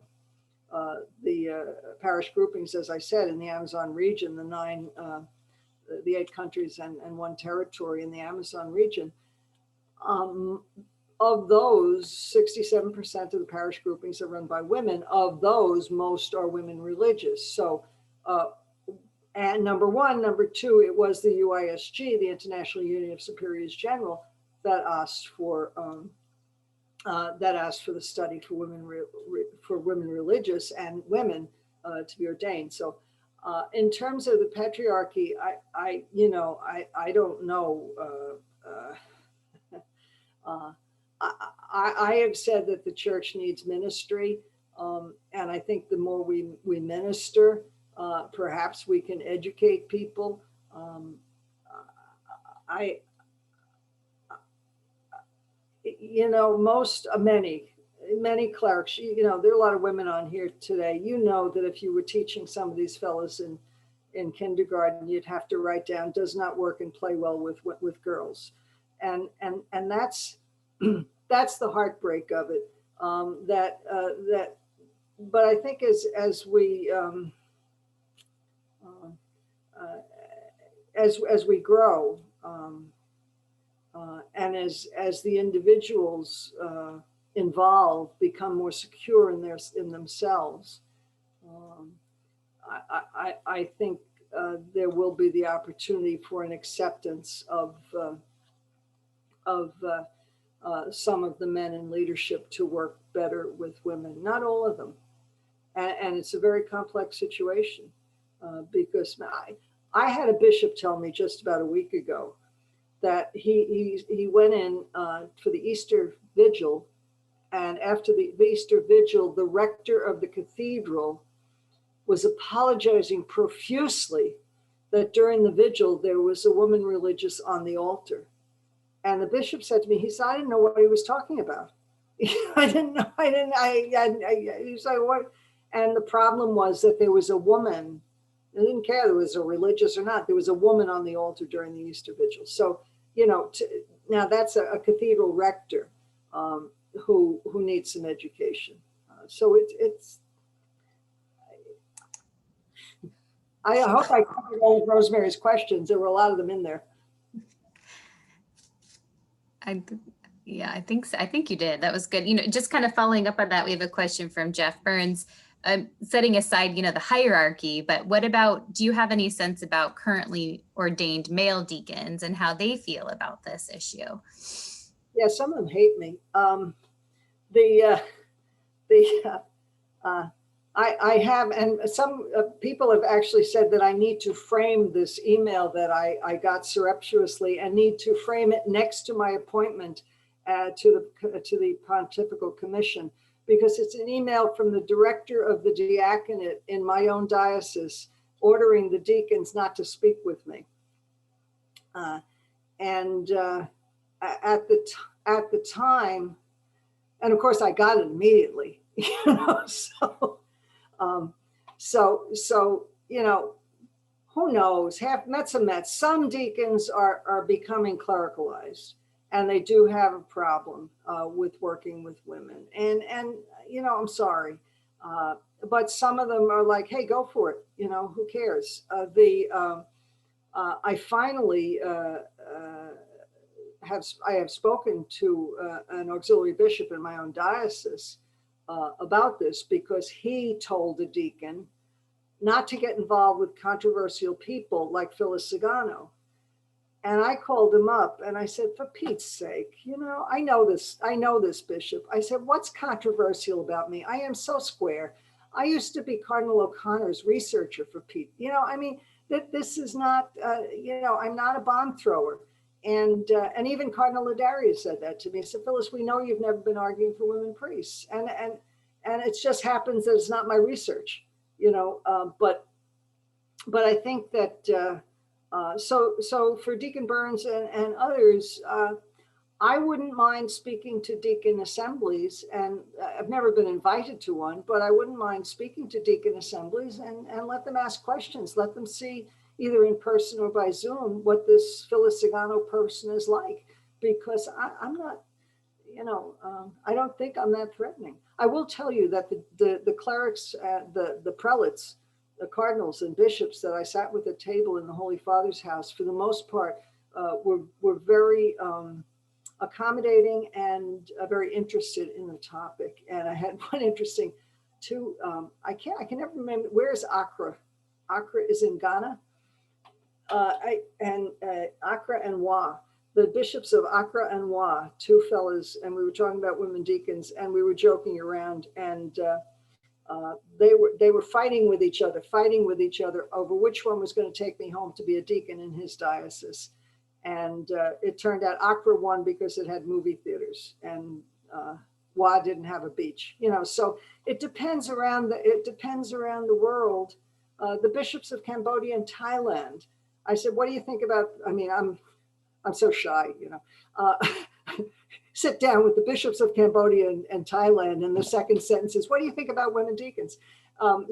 parish groupings, as I said, in the Amazon region, the 8 countries and 1 territory in the Amazon region. Of those, 67% of the parish groupings are run by women. Of those, most are women religious. So, and number one, number two, it was the UISG, the International Union of Superiors General, that asked for the study for women religious and women to be ordained. So in terms of the patriarchy, I don't know. I have said that the church needs ministry, and I think the more we minister, perhaps we can educate people. Many clerics, there are a lot of women on here today. That if you were teaching some of these fellows in kindergarten, you'd have to write down "does not work and play well with girls," and that's that's the heartbreak of it. But I think as we grow. And as the individuals involved become more secure in themselves, I think there will be the opportunity for an acceptance of some of the men in leadership to work better with women. Not all of them, and it's a very complex situation because I had a bishop tell me just about a week ago that he went in for the Easter Vigil, and after the Easter Vigil, the rector of the cathedral was apologizing profusely that during the vigil there was a woman religious on the altar. And the bishop said to me, he said, I didn't know what he was talking about. I didn't know. He was like, what? And the problem was that there was a woman. I didn't care if it was a religious or not. There was a woman on the altar during the Easter Vigil. So, now that's a cathedral rector who needs some education. So it's. I hope I covered all of Rosemary's questions. There were a lot of them in there. I think so. I think you did. That was good. Just kind of following up on that, we have a question from Jeff Burns. Setting aside, the hierarchy, but what about, do you have any sense about currently ordained male deacons and how they feel about this issue? Yeah, some of them hate me. I have, and some people have actually said that I need to frame this email that I got surreptitiously and need to frame it next to my appointment to the Pontifical Commission, because it's an email from the director of the Diaconate in my own diocese ordering the deacons not to speak with me. And at the time, and of course I got it immediately, so who knows? Met some Mets. Some deacons are becoming clericalized, and they do have a problem with working with women. And I'm sorry, but some of them are like, hey, go for it. Who cares? I finally have spoken to an auxiliary bishop in my own diocese about this because he told the deacon not to get involved with controversial people like Phyllis Zagano. And I called him up and I said, for Pete's sake, you know, I know this bishop. I said, what's controversial about me? I am so square. I used to be Cardinal O'Connor's researcher for Pete. You know, I mean, that this is not, you know, I'm not a bomb thrower. And even Cardinal Ladarius said that to me. He said, Phyllis, we know you've never been arguing for women priests. And it just happens that it's not my research, you know, but I think that, so for Deacon Burns and others, I wouldn't mind speaking to deacon assemblies, and I've never been invited to one, but I wouldn't mind speaking to deacon assemblies and let them ask questions, let them see either in person or by Zoom what this Phyllis Zagano person is like, because I'm not, you know, I don't think I'm that threatening. I will tell you that the clerics, the prelates, the cardinals and bishops that I sat with at table in the Holy Father's house, for the most part, were very accommodating and very interested in the topic. And I had one interesting too. I can never remember, where is Accra? Accra is in Ghana. Accra and Wa, the bishops of Accra and Wa, two fellas, and we were talking about women deacons, and we were joking around, and they were fighting with each other over which one was going to take me home to be a deacon in his diocese. And it turned out Accra won because it had movie theaters, and Wa didn't have a beach. You know, so it depends around the world. The bishops of Cambodia and Thailand. I said, what do you think about? I mean, I'm so shy, you know. Sit down with the bishops of Cambodia and Thailand, and the second sentence is, what do you think about women deacons? And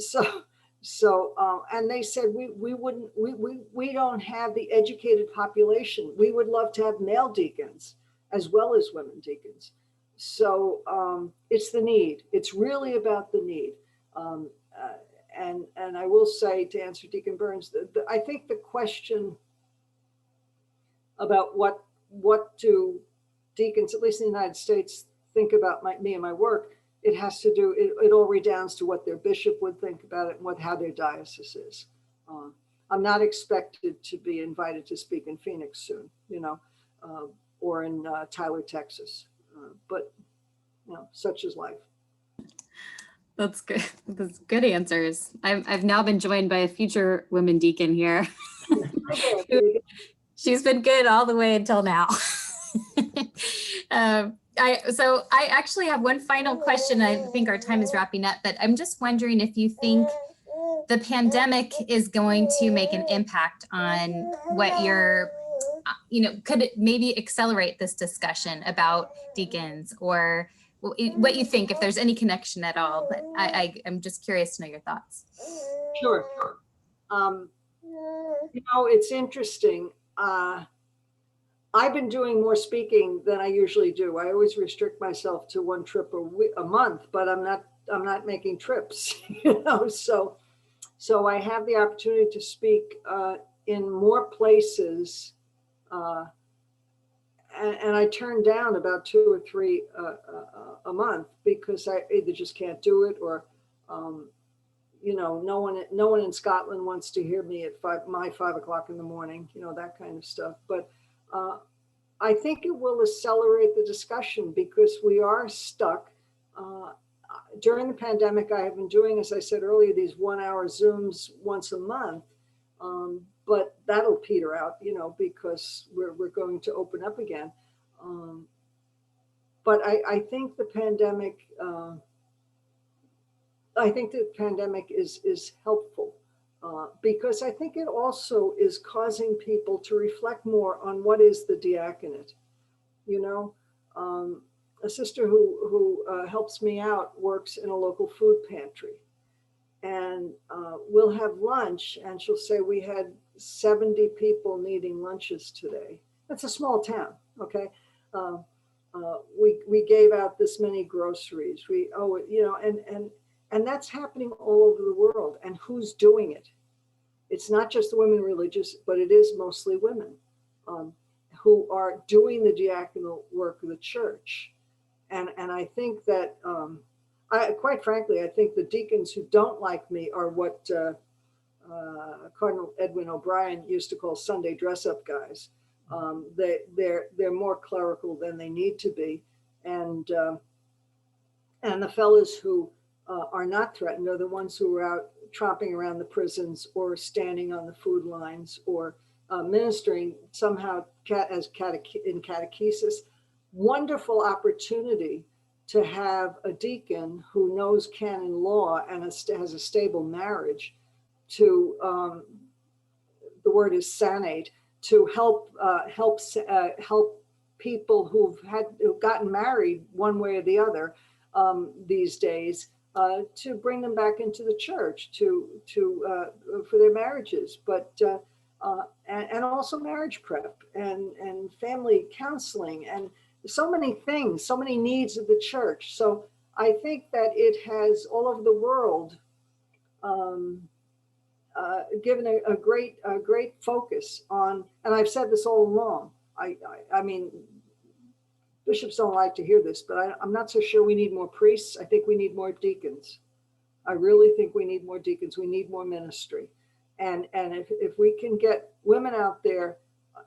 they said, we don't have the educated population. We would love to have male deacons as well as women deacons. So it's the need. It's really about the need. And I will say, to answer Deacon Burns, I think the question about what do deacons, at least in the United States, think about me and my work, it has to do, it all redounds to what their bishop would think about it and how their diocese is. I'm not expected to be invited to speak in Phoenix soon, you know, or in Tyler, Texas, but you know, such is life. That's good. That's good answers. I've now been joined by a future women deacon here. She's been good all the way until now. I actually have one final question. I think our time is wrapping up, but I'm just wondering if you think the pandemic is going to make an impact on what you're, you know, could it maybe accelerate this discussion about deacons, or what you think, if there's any connection at all. But I'm just curious to know your thoughts. Sure. You know, it's interesting. I've been doing more speaking than I usually do. I always restrict myself to one trip a month, but I'm not making trips, you know. So I have the opportunity to speak in more places, and I turn down about 2 or 3 a month because I either just can't do it, or you know, no one in Scotland wants to hear me at 5 o'clock in the morning, you know, that kind of stuff. But I think it will accelerate the discussion because we are stuck. During the pandemic, I have been doing, as I said earlier, these 1-hour Zooms once a month, but that'll peter out, you know, because we're going to open up again. But I think the pandemic, is helpful. Because I think it also is causing people to reflect more on what is the diaconate. You know, a sister who helps me out works in a local food pantry, and we'll have lunch, and she'll say, we had 70 people needing lunches today. That's a small town, okay? We gave out this many groceries. You know, and that's happening all over the world. And who's doing it? It's not just the women religious, but it is mostly women who are doing the diaconal work of the church. And I think that quite frankly, I think the deacons who don't like me are what Cardinal Edwin O'Brien used to call Sunday dress-up guys. They're more clerical than they need to be, and the fellows who are not threatened are the ones who are out tromping around the prisons or standing on the food lines or ministering somehow in catechesis. Wonderful opportunity to have a deacon who knows canon law and has a stable marriage to, the word is sanate, to help people who've gotten married one way or the other these days, to bring them back into the church for their marriages, and also marriage prep and family counseling and so many things, so many needs of the church. So I think that it has all over the world given a great focus on, and I've said this all along. I mean, bishops don't like to hear this, but I'm not so sure we need more priests. I think we need more deacons. I really think we need more deacons. We need more ministry. And if we can get women out there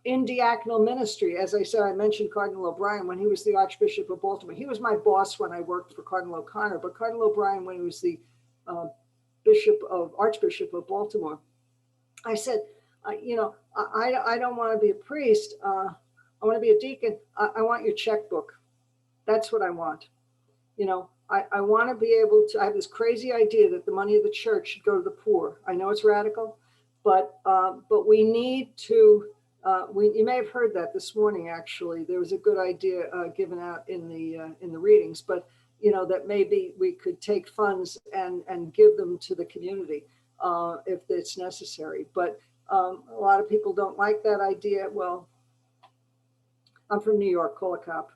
in diaconal ministry, as I said, I mentioned Cardinal O'Brien when he was the Archbishop of Baltimore. He was my boss when I worked for Cardinal O'Connor, but Cardinal O'Brien, when he was the Archbishop of Baltimore, I said, I don't want to be a priest. I want to be a deacon. I want your checkbook. That's what I want. I want to be able to, I have this crazy idea that the money of the church should go to the poor. I know it's radical, but we need to, you may have heard that this morning, actually. There was a good idea given out in the readings, but that maybe we could take funds and give them to the community if it's necessary. But a lot of people don't like that idea. Well, I'm from New York, call a cop.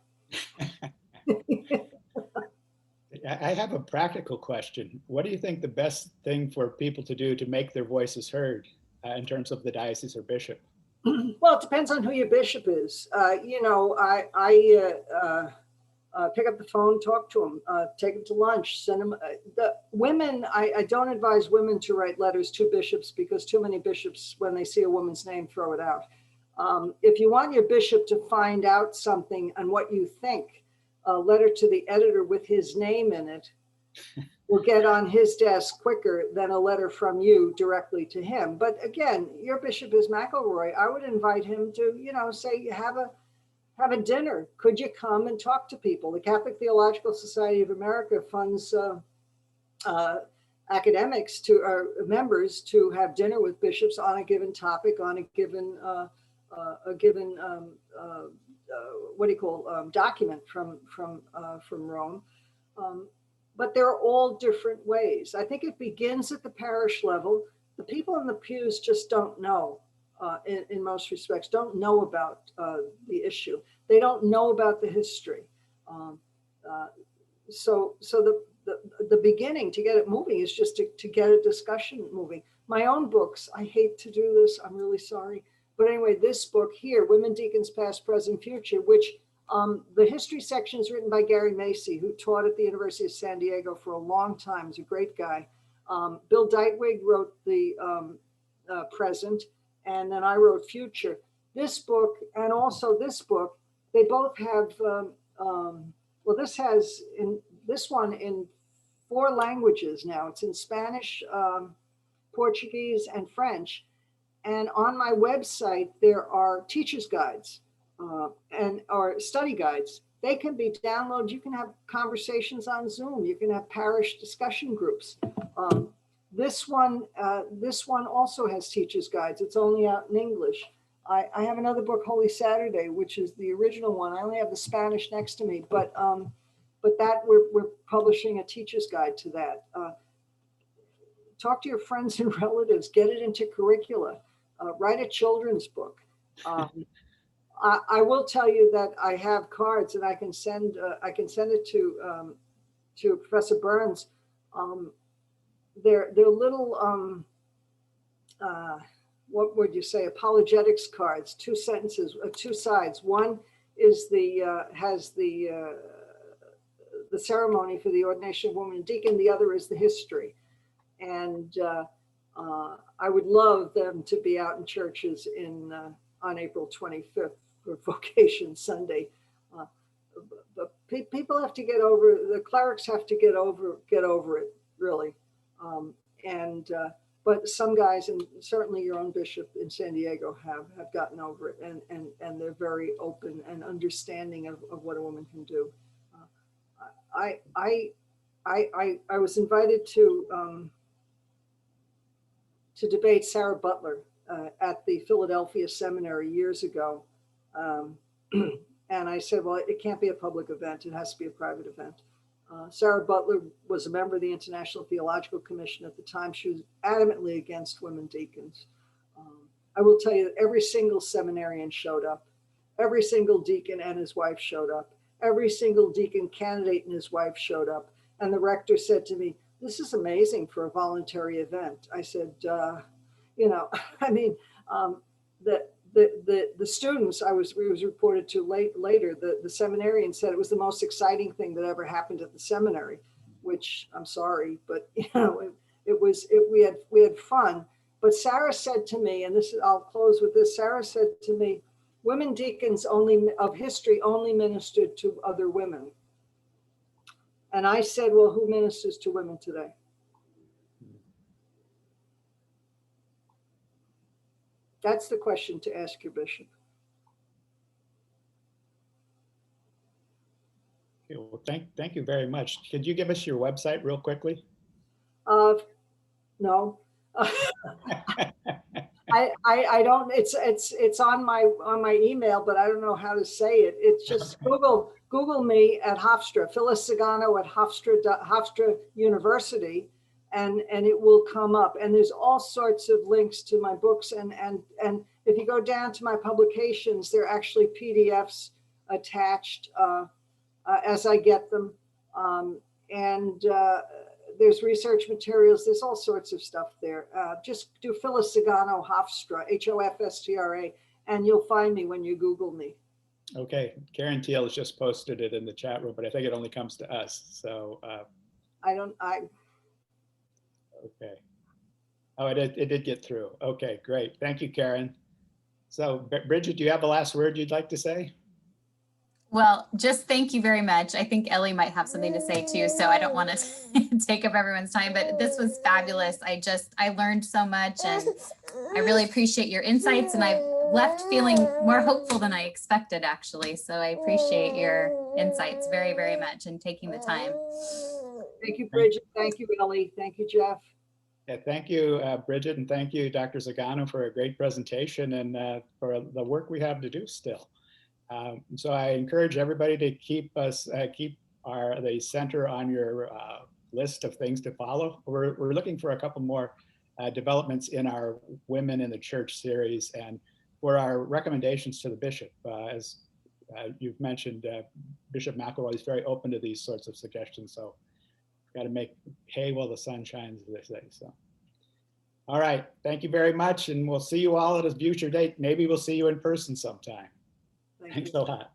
I have a practical question. What do you think the best thing for people to do to make their voices heard in terms of the diocese or bishop? Well, it depends on who your bishop is. I pick up the phone, talk to them, take them to lunch, send them. The women, I don't advise women to write letters to bishops because too many bishops, when they see a woman's name, throw it out. If you want your bishop to find out something and what you think, a letter to the editor with his name in it will get on his desk quicker than a letter from you directly to him. But again, your bishop is McElroy. I would invite him to, say, have a dinner. Could you come and talk to people? The Catholic Theological Society of America funds academics members to have dinner with bishops on a given topic, on a given document from Rome. But they're all different ways. I think it begins at the parish level. The people in the pews just don't know, in most respects, don't know about the issue. They don't know about the history. So the beginning to get it moving is just to get a discussion moving. My own books, I hate to do this, I'm really sorry. But anyway, this book here, Women Deacons Past, Present, Future, which the history section is written by Gary Macy, who taught at the University of San Diego for a long time. He's a great guy. Bill Deitwig wrote the present, and then I wrote future. This book and also this book, they both have, this one in 4 languages now. It's in Spanish, Portuguese, and French. And on my website, there are teacher's guides or study guides. They can be downloaded. You can have conversations on Zoom. You can have parish discussion groups. This one also has teacher's guides. It's only out in English. I have another book, Holy Saturday, which is the original one. I only have the Spanish next to me, but that we're publishing a teacher's guide to that. Talk to your friends and relatives. Get it into curricula. Write a children's book. I will tell you that I have cards, and I can send it to Professor Burns. They're little what would you say, apologetics cards, 2 sentences, 2 sides. One is has the the ceremony for the ordination of woman and deacon. The other is the history. And I would love them to be out in churches on April 25th for Vocation Sunday. But people have to get over, the clerics have to get over it, really. But some guys, and certainly your own bishop in San Diego, have gotten over it, and they're very open and understanding of what a woman can do. I was invited to debate Sarah Butler at the Philadelphia Seminary years ago. And I said, well, it can't be a public event. It has to be a private event. Sarah Butler was a member of the International Theological Commission at the time. She was adamantly against women deacons. I will tell you that every single seminarian showed up. Every single deacon and his wife showed up. Every single deacon candidate and his wife showed up. And the rector said to me, this is amazing for a voluntary event. I said, you know, I mean, the students, it was reported to later, the seminarian said it was the most exciting thing that ever happened at the seminary, which I'm sorry, but you know, we had fun. But Sarah said to me, and I'll close with this, Sarah said to me, women deacons of history only ministered to other women. And I said, well, who ministers to women today? That's the question to ask your bishop. Okay, well, thank you very much. Could you give us your website real quickly? No. I don't, it's on my email, but I don't know how to say it. It's just okay. Google me at Hofstra, Phyllis Zagano at Hofstra University, and it will come up. And there's all sorts of links to my books, and if you go down to my publications, there are actually PDFs attached as I get them. There's research materials, there's all sorts of stuff there. Just do Phyllis Zagano Hofstra, Hofstra, and you'll find me when you Google me. Okay, Karen Teal has just posted it in the chat room, but I think it only comes to us, so. Okay. Oh, it did get through. Okay, great. Thank you, Karen. So Bridget, do you have a last word you'd like to say? Well, just thank you very much. I think Ellie might have something to say too, so I don't want to take up everyone's time, but this was fabulous. I learned so much, and I really appreciate your insights, and I've left feeling more hopeful than I expected, actually. So I appreciate your insights very, very much and taking the time. Thank you, Bridget. Thank you, Ellie. Thank you, Jeff. Yeah, thank you, Bridget, and thank you, Dr. Zagano, for a great presentation and for the work we have to do still. So I encourage everybody to keep the center on your list of things to follow. We're looking for a couple more developments in our Women in the Church series, and for our recommendations to the bishop. As you've mentioned, Bishop McElroy is very open to these sorts of suggestions. So got to make hay while the sun shines, as they say. So, all right, thank you very much, and we'll see you all at a future date. Maybe we'll see you in person sometime. Thanks a lot.